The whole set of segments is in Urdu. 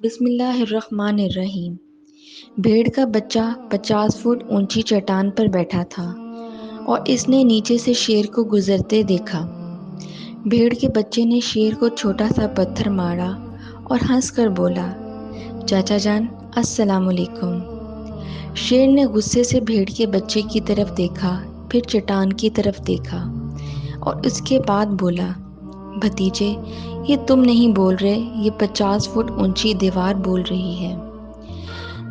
بسم اللہ الرحمن الرحیم۔ بھیڑ کا بچہ 50 فٹ اونچی چٹان پر بیٹھا تھا اور اس نے نیچے سے شیر کو گزرتے دیکھا۔ بھیڑ کے بچے نے شیر کو چھوٹا سا پتھر مارا اور ہنس کر بولا، چاچا جان السلام علیکم۔ شیر نے غصے سے بھیڑ کے بچے کی طرف دیکھا، پھر چٹان کی طرف دیکھا اور اس کے بعد بولا، بھتیجے یہ تم نہیں بول رہے، یہ 50 فٹ اونچی دیوار بول رہی ہے۔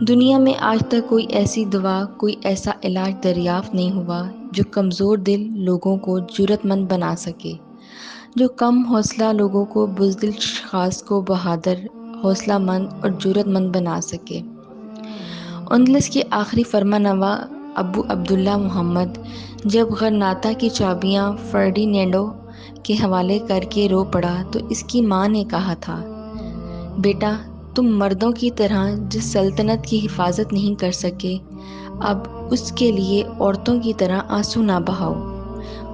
دنیا میں آج تک کوئی ایسی دوا، کوئی ایسا علاج دریافت نہیں ہوا جو کمزور دل لوگوں کو جرأت مند بنا سکے، جو کم حوصلہ لوگوں کو بزدل اشخاص کو بہادر، حوصلہ مند اور جرأت مند بنا سکے۔ اندلس کے آخری فرمانروا ابو عبداللہ محمد جب غرناطہ کی چابیاں فرڈینینڈو کے حوالے کر کے رو پڑا تو اس کی ماں نے کہا تھا، بیٹا تم مردوں کی طرح جس سلطنت کی حفاظت نہیں کر سکے، اب اس کے لیے عورتوں کی طرح آنسو نہ بہاؤ۔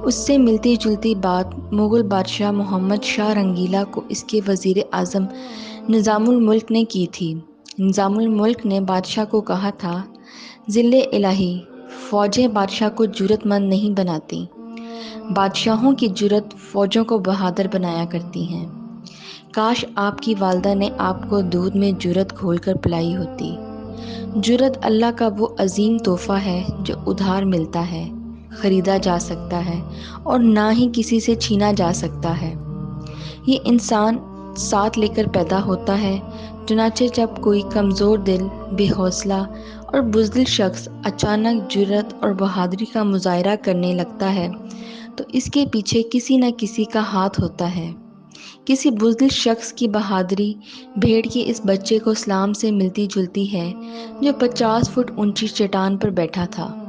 اس سے ملتی جلتی بات مغل بادشاہ محمد شاہ رنگیلا کو اس کے وزیر اعظم نظام الملک نے کی تھی۔ نظام الملک نے بادشاہ کو کہا تھا، ذل الہی، فوجیں بادشاہ کو جرأت مند نہیں بناتی، بادشاہوں کی جرأت فوجوں کو بہادر بنایا کرتی ہیں۔ کاش آپ کی والدہ نے آپ کو دودھ میں جرأت گھول کر پلائی ہوتی۔ جرأت اللہ کا وہ عظیم تحفہ ہے جو ادھار ملتا ہے، خریدا جا سکتا ہے اور نہ ہی کسی سے چھینا جا سکتا ہے۔ یہ انسان ساتھ لے کر پیدا ہوتا ہے، چنانچہ جب کوئی کمزور دل، بے حوصلہ اور بزدل شخص اچانک جرأت اور بہادری کا مظاہرہ کرنے لگتا ہے تو اس کے پیچھے کسی نہ کسی کا ہاتھ ہوتا ہے۔ کسی بزدل شخص کی بہادری بھیڑ کے اس بچے کو اسلام سے ملتی جلتی ہے جو 50 فٹ اونچی چٹان پر بیٹھا تھا۔